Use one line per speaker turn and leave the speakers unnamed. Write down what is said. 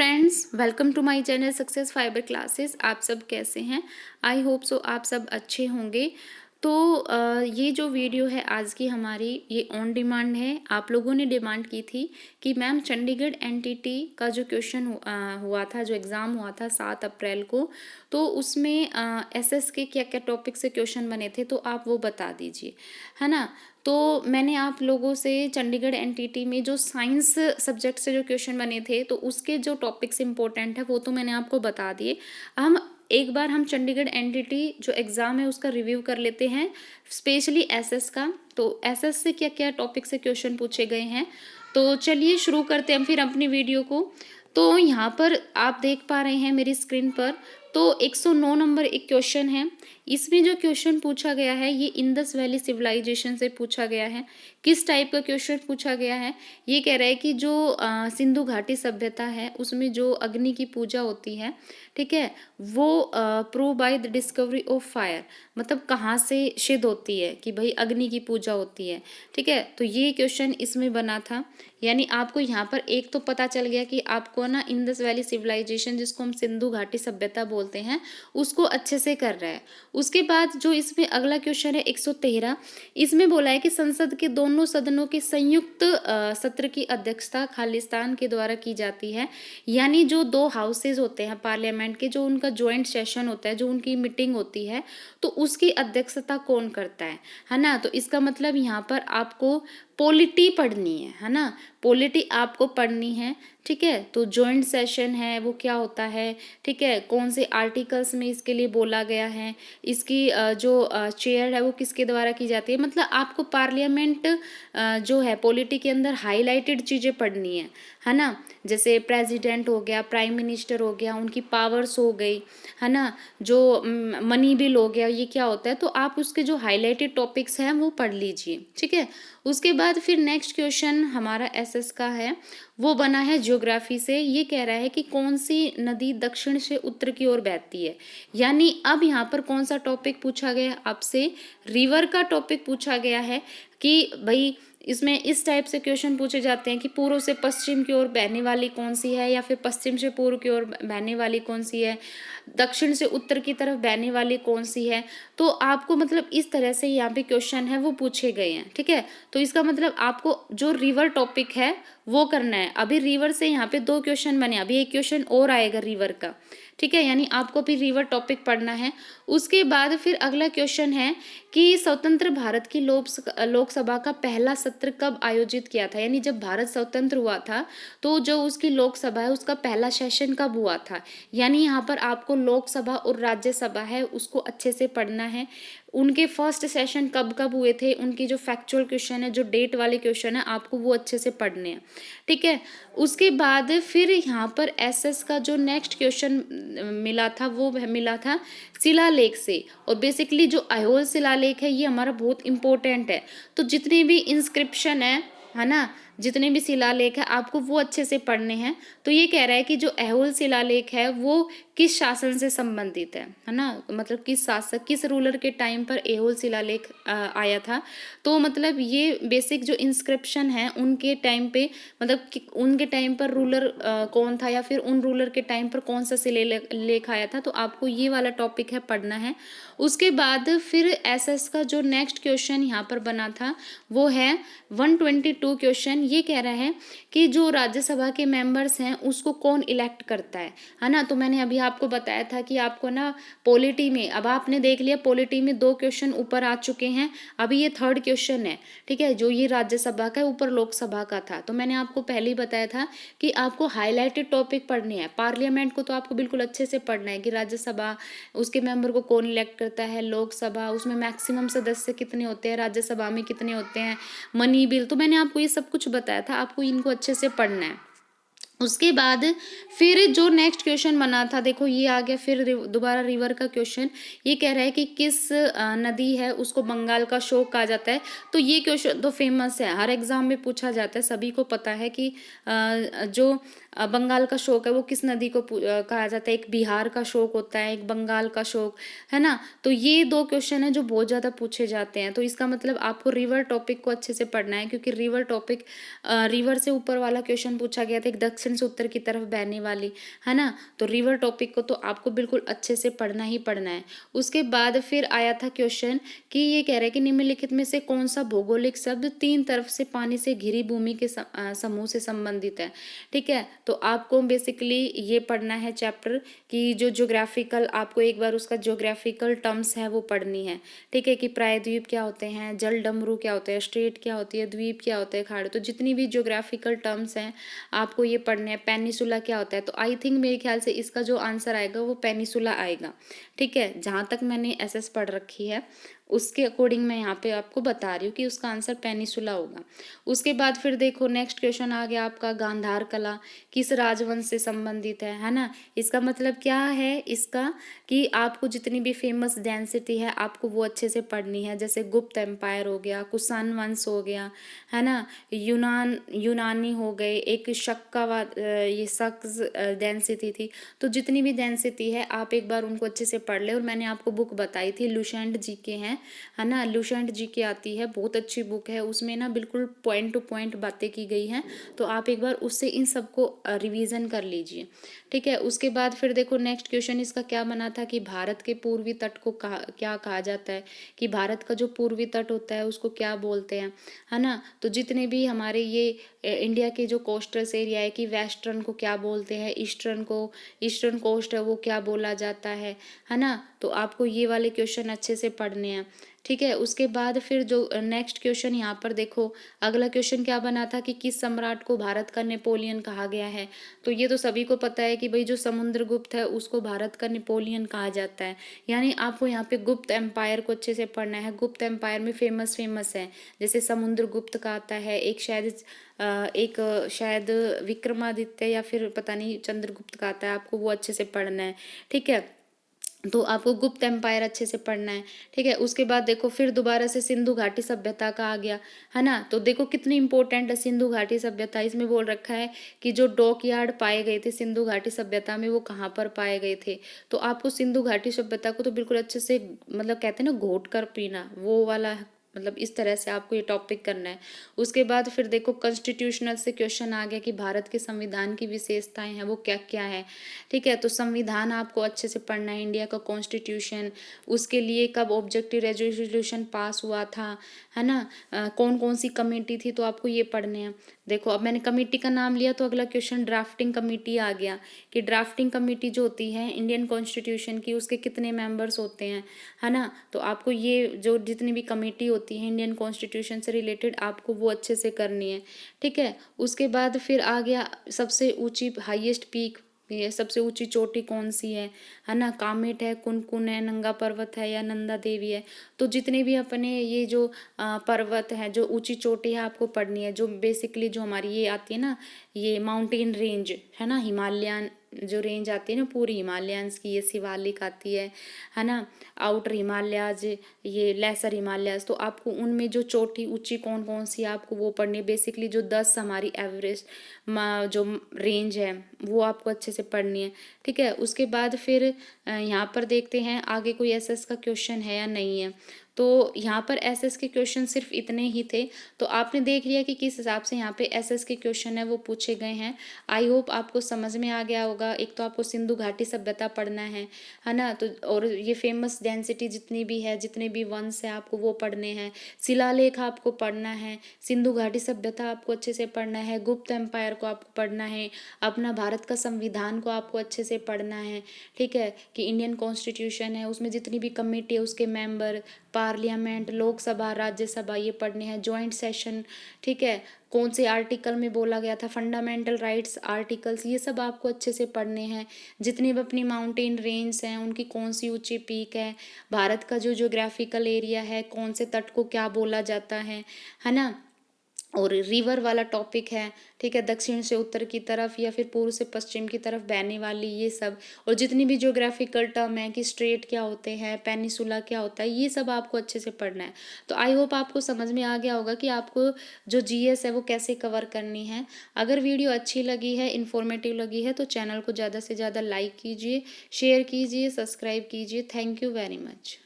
Friends, welcome to my channel success fiber classes. आप सब कैसे हैं? आई होप सो आप सब अच्छे होंगे। तो ये जो वीडियो है आज की हमारी, ये ऑन डिमांड है। आप लोगों ने डिमांड की थी कि मैम चंडीगढ़ एनटीटी का जो क्वेश्चन हुआ था, जो एग्ज़ाम हुआ था 7 अप्रैल को, तो उसमें एसएस के क्या क्या टॉपिक से क्वेश्चन बने थे, तो आप वो बता दीजिए, है ना। तो मैंने आप लोगों से चंडीगढ़ एनटीटी में जो साइंस सब्जेक्ट से जो क्वेश्चन बने थे, तो उसके जो टॉपिक्स इंपॉर्टेंट है वो तो मैंने आपको बता दिए। हम एक बार हम चंडीगढ़ एनटीटी जो एग्ज़ाम है उसका रिव्यू कर लेते हैं, स्पेशली एसएस का। तो एसएस से क्या क्या टॉपिक से क्वेश्चन पूछे गए हैं, तो चलिए शुरू करते हैं फिर अपनी वीडियो को। तो यहाँ पर आप देख पा रहे हैं मेरी स्क्रीन पर, तो 109 नंबर एक क्वेश्चन है। इसमें जो क्वेश्चन पूछा गया है ये इंडस वैली सिविलाइजेशन से पूछा गया है। किस टाइप का क्वेश्चन पूछा गया है? ये कह रहा है कि जो सिंधु घाटी सभ्यता है उसमें जो अग्नि की पूजा होती है, ठीक है, वो prove by the discovery of fire, मतलब कहाँ से सिद्ध होती है कि भाई अग्नि की पूजा होती है, ठीक है। तो ये क्वेश्चन इसमें बना था। यानी आपको यहाँ पर एक तो पता चल गया कि आपको ना इंडस वैली सिविलाइजेशन, जिसको हम सिंधु घाटी सभ्यता बोलते हैं, उसको अच्छे से कर रहा है। उसके बाद जो इसमें अगला क्वेश्चन है 113, इसमें बोला है कि संसद के दोनों सदनों के संयुक्त सत्र की अध्यक्षता खालिस्तान के द्वारा की जाती है। यानी जो दो हाउसेज होते हैं पार्लियामेंट के, जो उनका ज्वाइंट सेशन होता है, जो उनकी मीटिंग होती है, तो उसकी अध्यक्षता कौन करता है ना। तो इसका मतलब यहाँ पर आपको पॉलिटी पढ़नी है ना, पॉलिटी आपको पढ़नी है, ठीक है। तो जॉइंट सेशन है वो क्या होता है, ठीक है, कौन से आर्टिकल्स में इसके लिए बोला गया है, इसकी जो चेयर है वो किसके द्वारा की जाती है। मतलब आपको पार्लियामेंट जो है पॉलिटी के अंदर हाईलाइटेड चीज़ें पढ़नी है ना। जैसे प्रेसिडेंट हो गया, प्राइम मिनिस्टर हो गया, उनकी पावर्स हो गई, है ना, जो मनी बिल हो गया, ये क्या होता है। तो आप उसके जो हाईलाइटेड टॉपिक्स हैं वो पढ़ लीजिए, ठीक है। उसके बाद फिर नेक्स्ट क्वेश्चन हमारा एसएस का है, वो बना है ज्योग्राफी से। ये कह रहा है कि कौन सी नदी दक्षिण से उत्तर की ओर बहती है। यानी अब यहाँ पर कौन सा टॉपिक पूछा गया आपसे? रिवर का टॉपिक पूछा गया है कि भाई इसमें इस टाइप से क्वेश्चन पूछे जाते हैं कि पूर्व से पश्चिम की ओर बहने वाली कौन सी है, या फिर पश्चिम से पूर्व की ओर बहने वाली कौन सी है, दक्षिण से उत्तर की तरफ बहने वाली कौन सी है। तो आपको मतलब इस तरह से यहाँ पे क्वेश्चन है वो पूछे गए हैं, ठीक है। तो इसका मतलब आपको जो रिवर टॉपिक है वो करना है। अभी रिवर से यहाँ पे 2 क्वेश्चन बने, अभी एक क्वेश्चन और आएगा रिवर का, ठीक है। यानी आपको भी रिवर टॉपिक पढ़ना है। उसके बाद फिर अगला क्वेश्चन है कि स्वतंत्र भारत की लोकसभा का पहला सत्र कब आयोजित किया था। यानी जब भारत स्वतंत्र हुआ था तो जो उसकी लोकसभा है उसका पहला सेशन कब हुआ था। यानी यहाँ पर आपको लोकसभा और राज्यसभा है उसको अच्छे से पढ़ना है। उनके फर्स्ट सेशन कब कब हुए थे, उनकी जो फैक्चुअल क्वेश्चन है, जो डेट वाले क्वेश्चन है, आपको वो अच्छे से पढ़ने हैं, ठीक है। उसके बाद फिर यहाँ पर एसएस का जो नेक्स्ट क्वेश्चन मिला था वो मिला था शिलालेख से। और बेसिकली जो ऐहोल शिलालेख है ये हमारा बहुत इंपॉर्टेंट है। तो जितने भी इंस्क्रिप्शन है ना, जितने भी शिलालेख है आपको वो अच्छे से पढ़ने हैं। तो ये कह रहा है कि जो ऐहोल शिलालेख है वो किस शासन से संबंधित है ना, मतलब किस शासक, किस रूलर के टाइम पर ऐहोल शिलालेख आया था। तो मतलब ये बेसिक जो इंस्क्रिप्शन है उनके टाइम पे, मतलब उनके टाइम पर रूलर कौन था, या फिर उन रूलर के टाइम पर कौन सा शिलालेख आया था। तो आपको ये वाला टॉपिक है पढ़ना है। उसके बाद फिर एसएस का जो नेक्स्ट क्वेश्चन यहाँ पर बना था वो है 122 क्वेश्चन। ये कह रहा है कि जो राज्यसभा के मेंबर्स हैं उसको कौन इलेक्ट करता है ना। तो मैंने अभी आपको बताया था कि आपको ना पॉलिटी में, अब आपने देख लिया पॉलिटी में 2 क्वेश्चन ऊपर आ चुके हैं, अभी ये 3rd क्वेश्चन है, ठीक है, जो ये राज्यसभा का ऊपर लोकसभा का था। तो मैंने आपको पहले ही बताया था कि आपको हाईलाइटेड टॉपिक पढ़ने हैं। पार्लियामेंट को तो आपको बिल्कुल अच्छे से पढ़ना है कि राज्यसभा उसके मेंबर को कौन इलेक्ट करता है, लोकसभा उसमें मैक्सिमम सदस्य कितने होते हैं, राज्यसभा में कितने होते हैं, मनी बिल, तो मैंने आपको ये सब कुछ बताया था, आपको इनको अच्छे से पढ़ना है। उसके बाद फिर जो नेक्स्ट क्वेश्चन बना था, देखो ये आ गया फिर दोबारा रिवर का क्वेश्चन। ये कह रहा है कि किस नदी है उसको बंगाल का शोक कहा जाता है। तो ये क्वेश्चन तो फेमस है, हर एग्जाम में पूछा जाता है, सभी को पता है कि जो बंगाल का शोक है वो किस नदी को कहा जाता है। एक बिहार का शोक होता है, एक बंगाल का शोक, है ना। तो ये 2 क्वेश्चन है जो बहुत ज़्यादा पूछे जाते हैं। तो इसका मतलब आपको रिवर टॉपिक को अच्छे से पढ़ना है, क्योंकि रिवर टॉपिक, रिवर से ऊपर वाला क्वेश्चन पूछा गया था, एक दक्षिण दक्षिण से उत्तर की तरफ बहने वाली, है ना। तो रिवर टॉपिक को तो आपको बिल्कुल अच्छे से पढ़ना ही पढ़ना है। उसके बाद फिर आया था क्वेश्चन कि ये कह रहे हैं कि निम्नलिखित में से कौन सा भौगोलिक शब्द तीन तरफ से पानी से घिरी भूमि के समूह से संबंधित है। ठीक है, तो आपको बेसिकली ये पढ़ना है चैप्टर कि जो ज्योग्राफिकल, आपको एक बार उसका ज्योग्राफिकल टर्म्स है वो पढ़नी है। ठीक है, कि प्रायद्वीप क्या होते हैं, जल डमरू क्या होते हैं, स्ट्रेट क्या होती है, द्वीप क्या होते हैं, खाड़ी, तो जितनी भी ज्योग्राफिकल टर्म्स हैं आपको ये पढ़ने हैं। पेनिसुला क्या होता है, तो आई थिंक मेरे ख्याल से इसका जो आंसर आएगा वो पेनिसुला आएगा। ठीक है, जहाँ तक मैंने एसएस पढ़ रखी है उसके अकॉर्डिंग मैं यहाँ पे आपको बता रही हूँ कि उसका आंसर पेनिसुला होगा। उसके बाद फिर देखो नेक्स्ट क्वेश्चन आ गया आपका, गांधार कला किस राजवंश से संबंधित है ना। इसका मतलब क्या है इसका, कि आपको जितनी भी फेमस डेंसिटी है आपको वो अच्छे से पढ़नी है। जैसे गुप्त एम्पायर हो गया, कुषाण वंश हो गया, है ना, यूनानी हो गए, एक शक्कावाद, ये शक्स डेंसिटी थी। तो जितनी भी डेंसिटी है आप एक बार उनको अच्छे से पढ़ ले। और मैंने आपको बुक बताई थी, लुसेंट जी के हैं, है ना, लुसेंट जी की आती है, बहुत अच्छी बुक है। उसमें ना बिल्कुल पॉइंट टू पॉइंट बातें की गई हैं, तो आप एक बार उससे इन सबको रिवीजन कर लीजिए। ठीक है, उसके बाद फिर देखो नेक्स्ट क्वेश्चन इसका क्या बना था कि भारत के पूर्वी तट को क्या कहा जाता है, कि भारत का जो पूर्वी तट होता है उसको क्या बोलते हैं, है ना। तो जितने भी हमारे ये इंडिया के जो कोस्टल एरिया है, कि वेस्टर्न को क्या बोलते हैं, ईस्टर्न कोस्ट है वो क्या बोला जाता है ना। तो आपको ये वाले क्वेश्चन अच्छे से पढ़ने हैं। ठीक है, उसके बाद फिर जो नेक्स्ट क्वेश्चन यहाँ पर देखो, अगला क्वेश्चन क्या बना था कि किस सम्राट को भारत का नेपोलियन कहा गया है। तो ये तो सभी को पता है कि भाई जो समुद्रगुप्त है उसको भारत का नेपोलियन कहा जाता है। यानी आपको यहाँ पे गुप्त एम्पायर को अच्छे से पढ़ना है। गुप्त एम्पायर में फेमस है, जैसे समुद्रगुप्त का आता है, एक शायद विक्रमादित्य या फिर पता नहीं चंद्रगुप्त का आता है, आपको वो अच्छे से पढ़ना है। ठीक है, तो आपको गुप्त एम्पायर अच्छे से पढ़ना है। ठीक है, उसके बाद देखो फिर दोबारा से सिंधु घाटी सभ्यता का आ गया, है ना। तो देखो कितनी इंपॉर्टेंट है सिंधु घाटी सभ्यता। इसमें बोल रखा है कि जो डॉक यार्ड पाए गए थे सिंधु घाटी सभ्यता में वो कहाँ पर पाए गए थे। तो आपको सिंधु घाटी सभ्यता को तो बिल्कुल अच्छे से, मतलब कहते हैं ना, घोट कर पीना, वो वाला, मतलब इस तरह से आपको ये टॉपिक करना है। उसके बाद फिर देखो कॉन्स्टिट्यूशनल से क्वेश्चन आ गया कि भारत के संविधान की विशेषताएं हैं वो क्या क्या है। ठीक है, तो संविधान आपको अच्छे से पढ़ना है, इंडिया का कॉन्स्टिट्यूशन, उसके लिए कब ऑब्जेक्टिव रेजोल्यूशन पास हुआ था, है ना, कौन कौन सी कमेटी थी, तो आपको ये पढ़ने हैं। देखो अब मैंने कमेटी का नाम लिया तो अगला क्वेश्चन ड्राफ्टिंग कमेटी आ गया, कि ड्राफ्टिंग कमेटी जो होती है इंडियन कॉन्स्टिट्यूशन की उसके कितने मेंबर्स होते हैं, है ना। तो आपको ये जो जितनी भी कमेटी होती है इंडियन कॉन्स्टिट्यूशन से रिलेटेड आपको वो अच्छे से करनी है। ठीक है, उसके बाद फिर आ गया सबसे ऊंची, हाईएस्ट पीक, ये सबसे ऊंची चोटी कौन सी है ना, कामेट है, कुनकुन है, नंगा पर्वत है या नंदा देवी है। तो जितने भी अपने ये जो पर्वत है, जो ऊंची चोटी है आपको पढ़नी है, जो बेसिकली जो हमारी ये आती है ना, ये माउंटेन रेंज है ना, हिमालयन जो रेंज आती है ना पूरी हिमालयंस की, ये शिवालिक आती है ना, आउटर हिमालयाज, ये लेसर हिमालयाज। तो आपको उनमें जो चोटी ऊंची कौन कौन सी आपको वो पढ़नी है। बेसिकली जो 10 हमारी एवरेज जो रेंज है वो आपको अच्छे से पढ़नी है। ठीक है, उसके बाद फिर यहाँ पर देखते हैं आगे कोई एसएस का क्वेश्चन है या नहीं है। तो यहाँ पर एसएस के क्वेश्चन सिर्फ इतने ही थे। तो आपने देख लिया कि किस हिसाब से यहाँ पे एसएस के क्वेश्चन है वो पूछे गए हैं। आई होप आपको समझ में आ गया होगा। एक तो आपको सिंधु घाटी सभ्यता पढ़ना है ना, तो और ये फेमस डेंसिटी जितनी भी है, जितने भी वंश है आपको वो पढ़ने हैं। शिलालेख आपको पढ़ना है, सिंधु घाटी सभ्यता आपको अच्छे से पढ़ना है, गुप्त एम्पायर को आपको पढ़ना है, अपना भारत का संविधान को आपको अच्छे से पढ़ना है। ठीक है, कि इंडियन कॉन्स्टिट्यूशन है उसमें जितनी भी कमेटी है उसके मेंबर, पार्लियामेंट, लोकसभा, राज्यसभा, ये पढ़ने हैं। जॉइंट सेशन, ठीक है, कौन से आर्टिकल में बोला गया था, फंडामेंटल राइट्स आर्टिकल्स, ये सब आपको अच्छे से पढ़ने हैं। जितनी भी अपनी माउंटेन रेंज हैं उनकी कौन सी ऊंची पीक है, भारत का जो ज्योग्राफिकल एरिया है, कौन से तट को क्या बोला जाता है ना। और रिवर वाला टॉपिक है, ठीक है, दक्षिण से उत्तर की तरफ या फिर पूर्व से पश्चिम की तरफ बहने वाली, ये सब। और जितनी भी ज्योग्राफिकल टर्म है कि स्ट्रेट क्या होते हैं, पेनिसुला क्या होता है, ये सब आपको अच्छे से पढ़ना है। तो आई होप आपको समझ में आ गया होगा कि आपको जो जीएस है वो कैसे कवर करनी है। अगर वीडियो अच्छी लगी है, इन्फॉर्मेटिव लगी है, तो चैनल को ज़्यादा से ज़्यादा लाइक कीजिए, शेयर कीजिए, सब्सक्राइब कीजिए। Thank you very much.